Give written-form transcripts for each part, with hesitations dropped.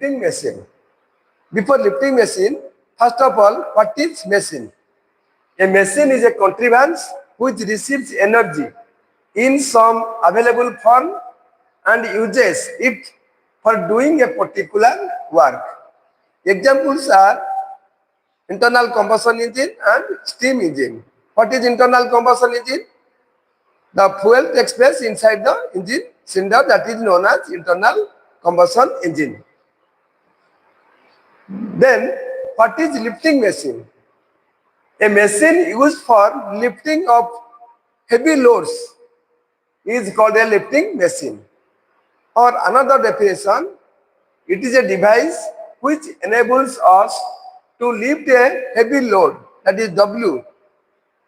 lifting machine. Before lifting machine, first of all, what is machine? A machine is a contrivance which receives energy in some available form and uses it for doing a particular work. Examples are internal combustion engine and steam engine. What is internal combustion engine? The fuel takes place inside the engine cylinder, that is known as internal combustion engine. Then, what is lifting machine? A machine used for lifting of heavy loads is called a lifting machine. Or another definition, it is a device which enables us to lift a heavy load, that is W,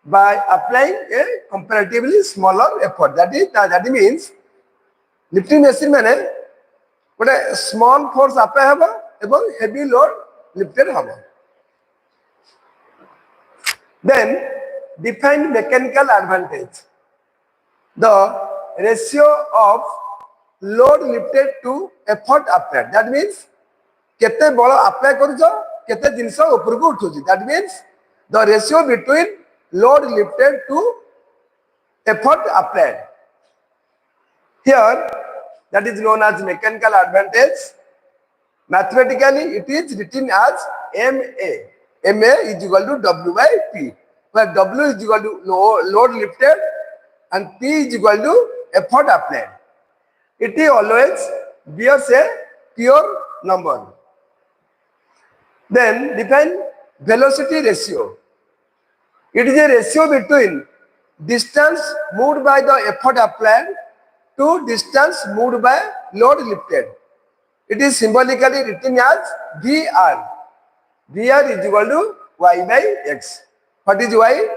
by applying a comparatively smaller effort. That means lifting machine means a small force apply haba ebong heavy load lifted haba. Then define mechanical advantage. The ratio of load lifted to effort applied. That means kete bolo apply karucho, kete jinsa upurku uthuchi. That means the ratio between load lifted to effort applied. Here, that is known as mechanical advantage. Mathematically, it is written as MA. MA is equal to W by P, where W is equal to load lifted and P is equal to effort applied. It is always bears a pure number. Then define velocity ratio. It is a ratio between distance moved by the effort applied to distance moved by load lifted. It is symbolically written as VR. VR is equal to Y by X. What is Y?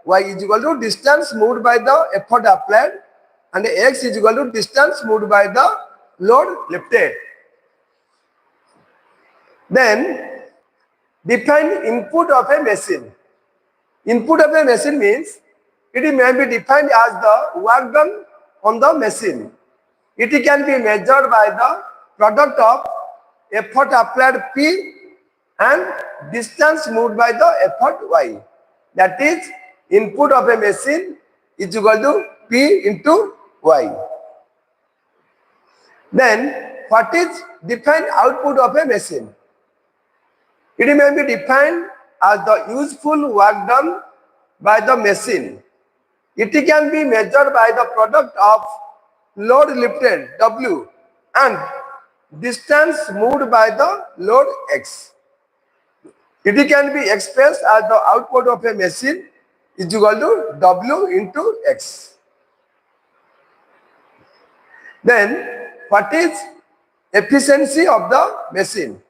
Y is equal to distance moved by the effort applied, and X is equal to distance moved by the load lifted. Then define input of a machine. Input of a machine means it may be defined as the work done on the machine. It can be measured by the product of effort applied P and distance moved by the effort Y. That is, input of a machine is equal to P into Y. Then, what is defined output of a machine? It may be defined as the useful work done by the machine. It can be measured by the product of load lifted W and distance moved by the load X. It can be expressed as the output of a machine is equal to W into X. Then, what is efficiency of the machine?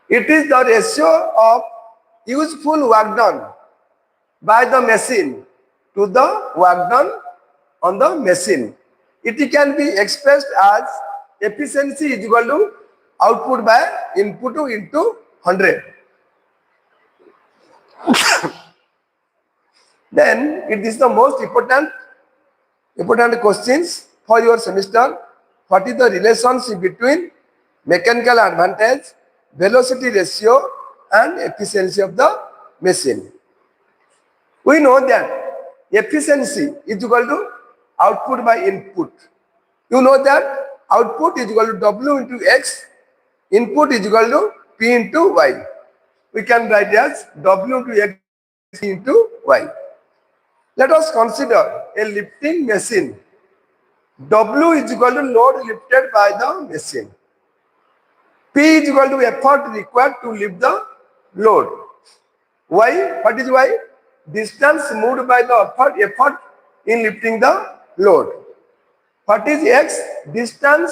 It is the ratio of useful work done by the machine to the work done on the machine. It can be expressed as efficiency is equal to output by input into 100. Then it is the most important questions for your semester. What is the relationship between mechanical advantage, velocity ratio and efficiency of the machine? We know that efficiency is equal to output by input. You know that output is equal to W into X, input is equal to P into Y. We can write as W into X into Y. Let us consider a lifting machine. W is equal to load lifted by the machine. P is equal to effort required to lift the load. Y, what is Y? Distance moved by the effort in lifting the load. What is X? Distance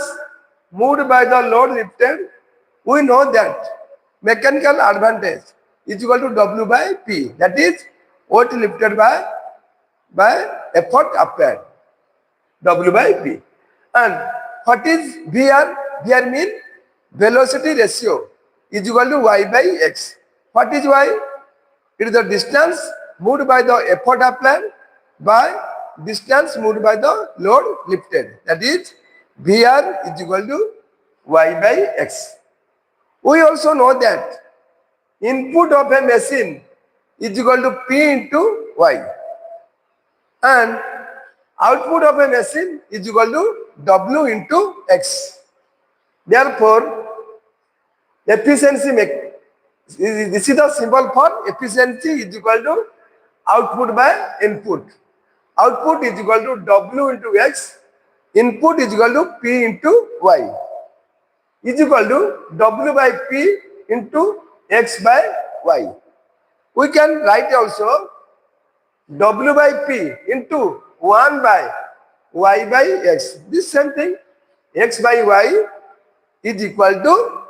moved by the load lifted. We know that mechanical advantage is equal to W by P. That is weight lifted by effort applied. W by P. And what is VR? VR means velocity ratio is equal to Y by X. What is Y? It is the distance moved by the effort applied by distance moved by the load lifted. That is VR is equal to Y by X. We also know that input of a machine is equal to P into Y, and output of a machine is equal to W into X. Therefore, efficiency this is the symbol for efficiency is equal to output by input. Output is equal to W into X. Input is equal to P into Y. Is equal to W by P into X by Y. We can write also W by P into 1 by Y by X. This same thing. X by Y is equal to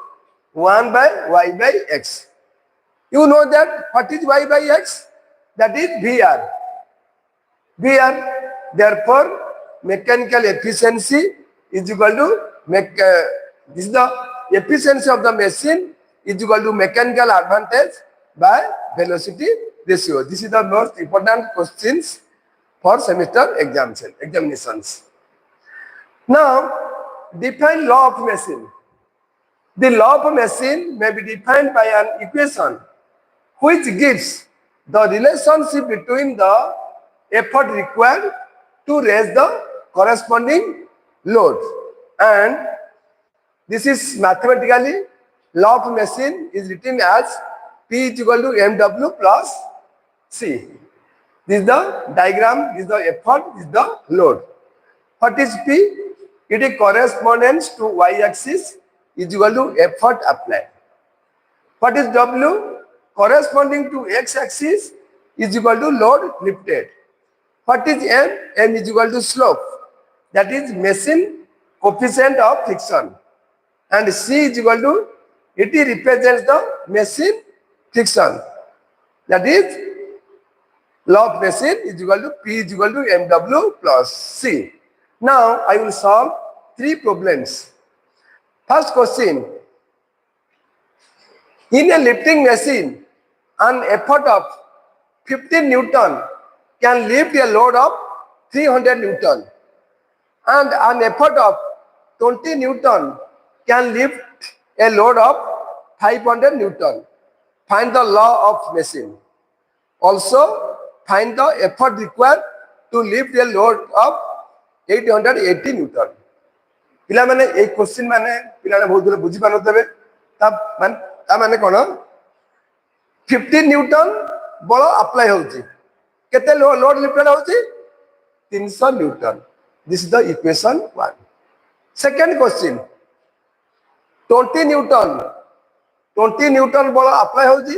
1 by Y by X. You know that what is Y by X? That is VR. VR. Therefore, mechanical efficiency is equal to this is the efficiency of the machine is equal to mechanical advantage by velocity ratio. This is the most important questions for semester examinations. Now, define law of machine. The law of machine may be defined by an equation which gives the relationship between the effort required to raise the corresponding load. And this is mathematically, law of machine is written as P is equal to mw plus C. This is the diagram, this is the effort, this is the load. What is P? It is correspondence to y-axis is equal to effort applied. What is W? Corresponding to x-axis is equal to load lifted. What is M? M is equal to slope. That is machine coefficient of friction. And C is equal to, it represents the machine friction. That is, law of machine is equal to P is equal to mw plus C. Now, I will solve 3 problems. First question. In a lifting machine, an effort of 15 Newton can lift a load of 300 Newton. And an effort of 20 Newton can lift a load of 500 Newton. Find the law of machine. Also, find the effort required to lift a load of 880 Newton. पिला माने एक question माने पिला बहुत दूर बुझी पानो तबे ता माने कोन 15 न्यूटन बल अप्लाई होची केते लोड लिफ्टेड होची 300 Newton. This is the equation 1. Second question 20 Newton बल अप्लाई होची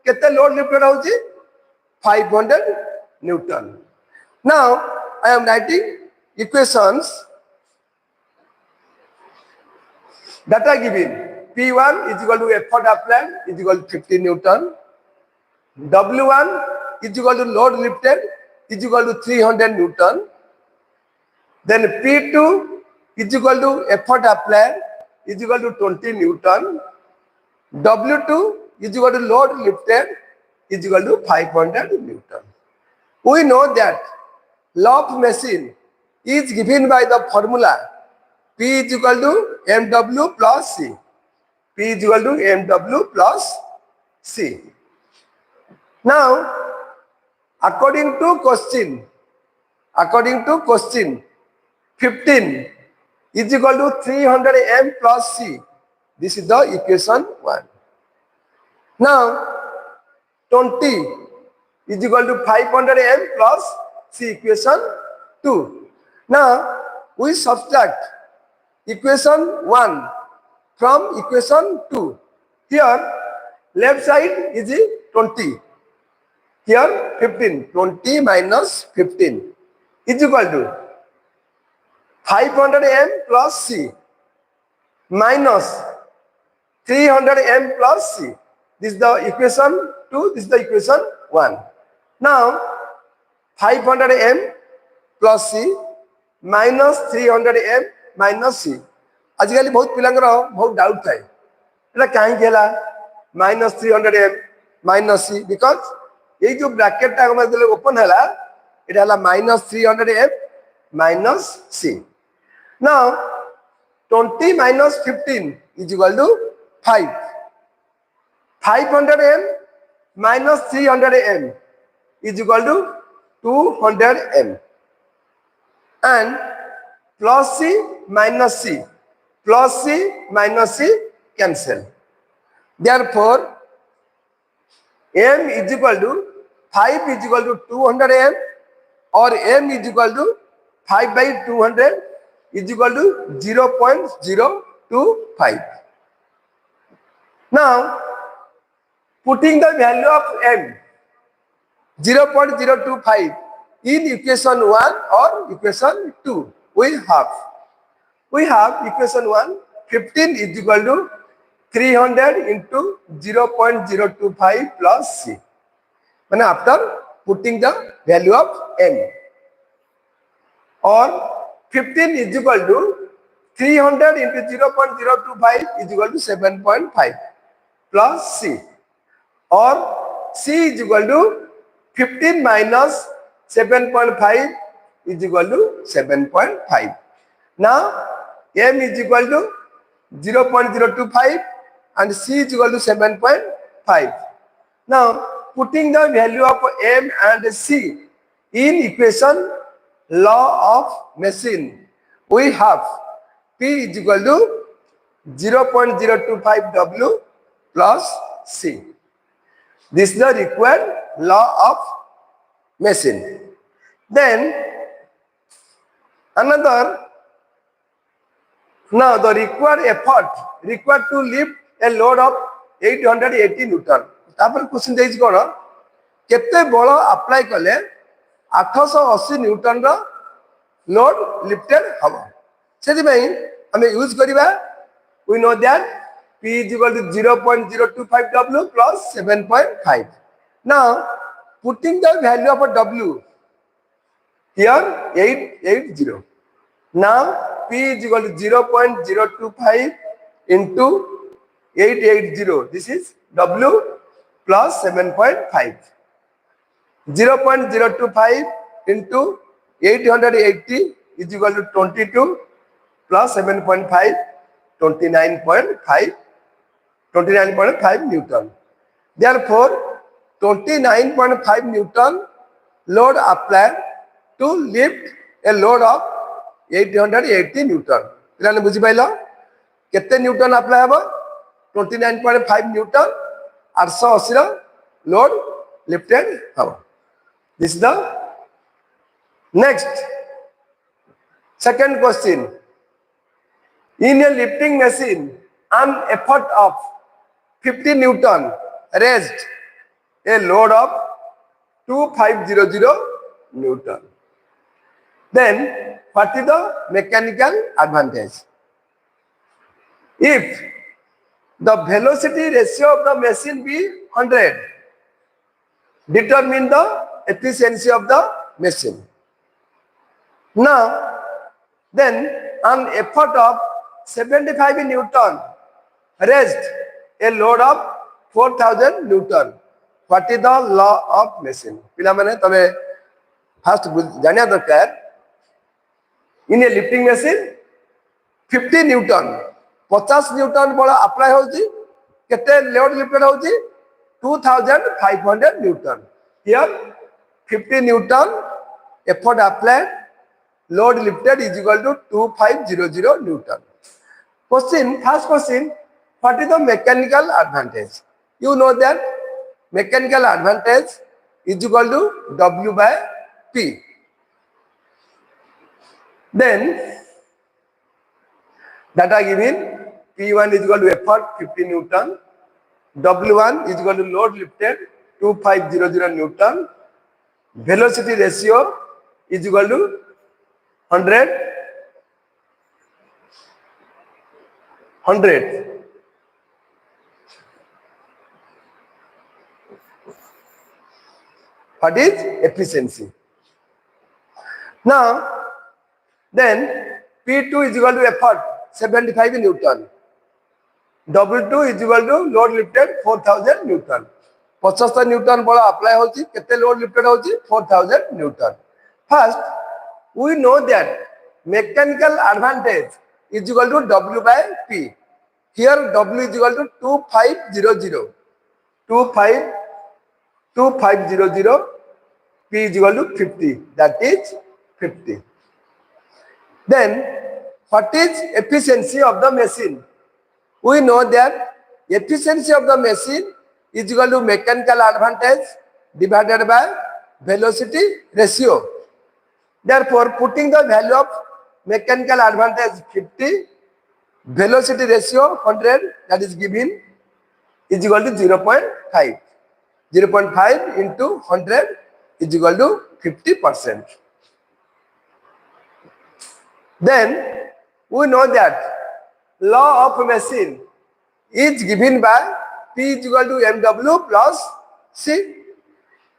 केते लोड लिफ्टेड होची 500 Newton. Now I am writing equations that are given. P1 is equal to effort applied is equal to 15 Newton. W1 is equal to load lifted is equal to 300 Newton. Then P2 is equal to effort applied is equal to 20 Newton. W2 is equal to load lifted is equal to 500 Newton. We know that law of machine is given by the formula P is equal to mw plus C. P is equal to mw plus C. Now, according to question, 15 is equal to 300 m plus C. This is the equation 1. Now, 20 is equal to 500 m plus C, equation 2. Now, we subtract equation 1 from equation 2. Here, left side is 20. Here, 15. 20 minus 15 is equal to 500 m plus C minus 300 m plus C. This is the equation 2. This is the equation 1. Now, 500 m plus C minus 300 m minus C. आजकल बहुत पिलांगर बहुत doubt थाए एटा काहे केला minus 300 m minus C because ये जो bracket टा हम देले ओपन हला एटा हला minus 300 m minus C. Now 20 minus 15 is equal to 5. 500 m minus 300 m is equal to 200 m, and plus c minus c plus c minus c cancel. Therefore m is equal to 5 is equal to 200 m, or m is equal to 5 by 200 is equal to 0.025. Now putting the value of m 0.025 in equation 1 or equation 2, we have equation 1, 15 is equal to 300 into 0.025 plus c. And after putting the value of m, or 15 is equal to 300 into 0.025 is equal to 7.5 plus c, or c is equal to 15 minus 7.5 is equal to 7.5. Now m is equal to 0.025 and c is equal to 7.5. Now putting the value of m and c in equation law of Machin, we have P is equal to 0.025 W plus C. This is the required law of Machin. Then another, now the required effort required to lift a load of 880 Newton. तापर question देइछ कोन केते बल apply कले 880 Newton रो load lifted हबो सेति भाई हमें use करिबा we know that P is equal to 0.025 W plus 7.5. Now putting the value of a W here 880. Now P is equal to 0.025 into 880. This is W plus 7.5. 0.025 into 880 is equal to 22 plus 7.5, 29.5 Newton. Therefore, 29.5 Newton load applied to lift a load of 880 Newton. पिलाने बुझी pilo केते Newton apply हबो 29.5 Newton 880 रो load lifted हबो. This is the next second question. In a lifting machine, an effort of 50 Newton raised a load of 2500 Newton. Then what is the mechanical advantage? If the velocity ratio of the machine be 100, determine the efficiency of the machine. Now, then an effort of 75 Newton raised a load of 4000 Newton. What is the law of Machin? पिला माने तमे first जानिया दरकार. In a lifting machine 50 Newton 50 Newton बड़ा apply होची केते load lifted होची 2500 Newton. Here 50 Newton effort applied, load lifted is equal to 2500 Newton. Question, first question, what is the mechanical advantage? You know that mechanical advantage is equal to W by P. Then data given, P1 is equal to effort 50 Newton, W1 is equal to load lifted 2500 Newton, velocity ratio is equal to 100. What is efficiency? Now, then P2 is equal to effort 75 Newton. W2 is equal to load lifted 4000 Newton. 75 Newton बड़ा apply होची कितने load lifted होची 4000 Newton. First, we know that mechanical advantage is equal to W by P. Here W is equal to 2500. 2500, P is equal to 50. That is 50. Then, what is efficiency of the machine? We know that efficiency of the machine is equal to mechanical advantage divided by velocity ratio. Therefore, putting the value of mechanical advantage 50, velocity ratio 100, that is given, is equal to 0.5. 0.5 into 100 is equal to 50%. Then we know that law of machine is given by P is equal to mw plus C.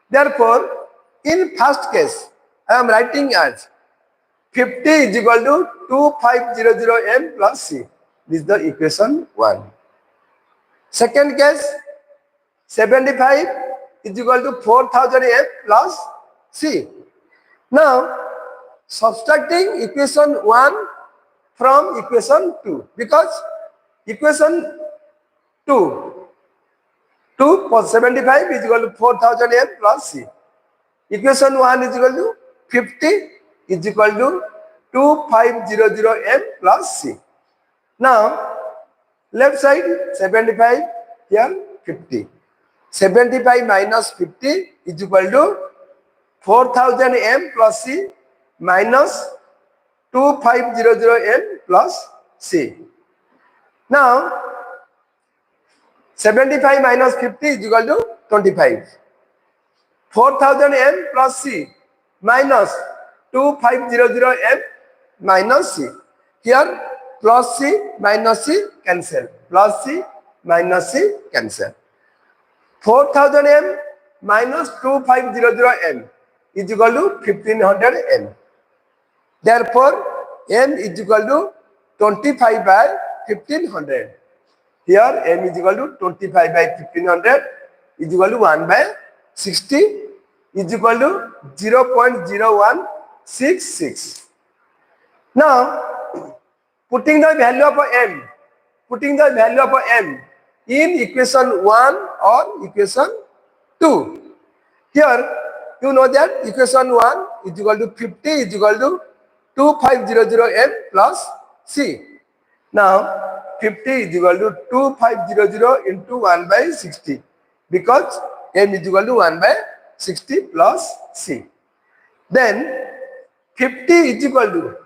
Therefore, in first case, I am writing as 50 is equal to 2500 m plus C. This is the equation 1. Second case, 75 is equal to 4000 m plus C. Now, subtracting equation 1 from equation 2, because equation 2 for 75 is equal to 4000 m plus C. Equation 1 is equal to 50 is equal to 2500 m plus C. Now, left side 75, here 50. 75 minus 50 is equal to 4000 m plus C minus 2500 m plus C. Now, 75 minus 50 is equal to 25. 4000 m plus C minus 2500 m minus C. Here plus C minus C cancel. Plus C minus C cancel. 4000 m minus 2500 m is equal to 1500 m. Therefore, m is equal to 25 by 1500. Here m is equal to 25 by 1500 is equal to 1 by 60 is equal to 0.0166. Now, putting the value of m in equation 1 or equation 2. Here, you know that equation 1 is equal to 50 is equal to 2500 m plus C. Now, 50 is equal to 2500 into 1 by 60, because m is equal to 1 by 60 plus C. Then 50 is equal to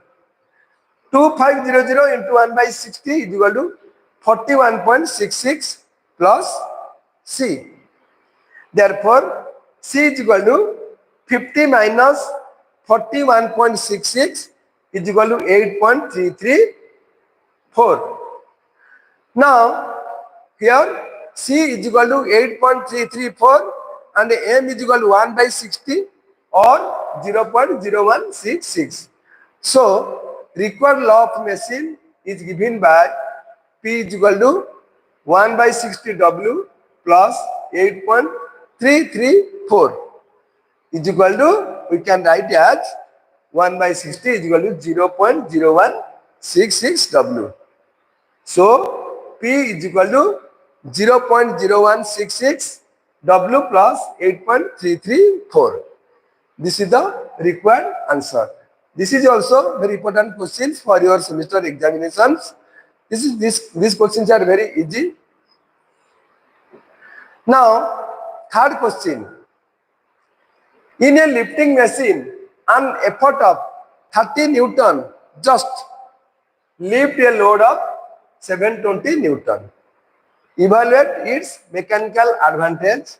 2500 into 1 by 60 is equal to 41.66 plus C. Therefore, C is equal to 50 minus 41.66 is equal to 8.334. Now, here C is equal to 8.334 and m is equal to 1 by 60 or 0.0166. So, required law of machine is given by P is equal to 1 by 60 W plus 8.334 is equal to, we can write as 1 by 60 is equal to 0.0166 W. So, P is equal to 0.0166 W plus 8.334. This is the required answer. This is also very important questions for your semester examinations. These questions are very easy. Now, third question. In a lifting machine, an effort of 30 Newton just lift a load of 720 Newton. Evaluate its mechanical advantage.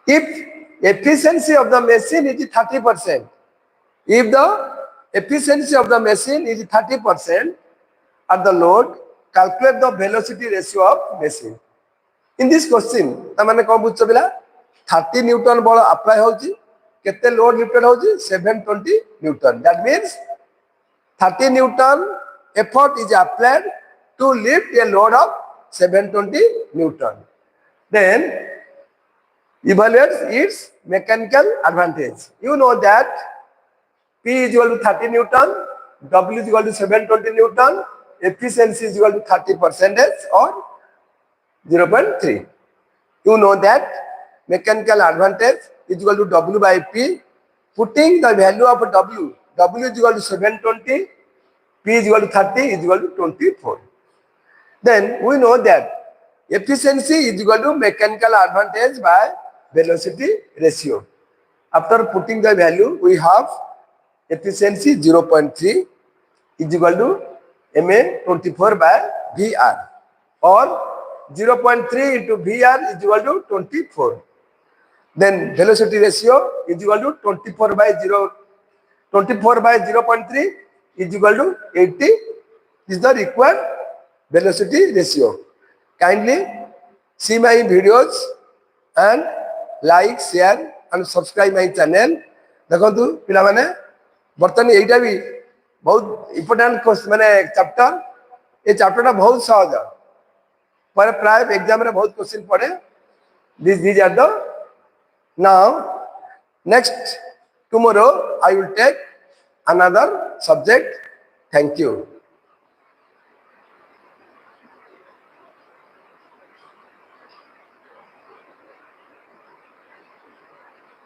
If efficiency of the machine is 30%, if the efficiency of the machine is 30% at the load, calculate the velocity ratio of machine. In this question, ताମାନେ कौन बुझ पिला 30 Newton बल apply होची, केते load lifted होची 720 Newton. That means 30 Newton effort is applied to lift a load of 720 Newton. Then evaluate its mechanical advantage. You know that P is equal to 30 Newton, W is equal to 720 Newton, efficiency is equal to 30% or 0.3. You know that mechanical advantage is equal to W by P. Putting the value of W is equal to 720, P is equal to 30, is equal to 24. Then we know that efficiency is equal to mechanical advantage by velocity ratio. After putting the value, we have efficiency 0.3 is equal to MA 24 by VR, or 0.3 into VR is equal to 24. Then velocity ratio is equal to 24 by 0.3 is equal to 80 is the required velocity ratio. Kindly see my videos and like, share and subscribe my channel. देखो पिला माने बर्तन यहीटा भी बहुत important माने chapter, ये chapter बहुत सहज पर प्राय एग्जाम रे बहुत क्वेश्चन पड़े. These are the now next tomorrow I will take another subject. Thank you.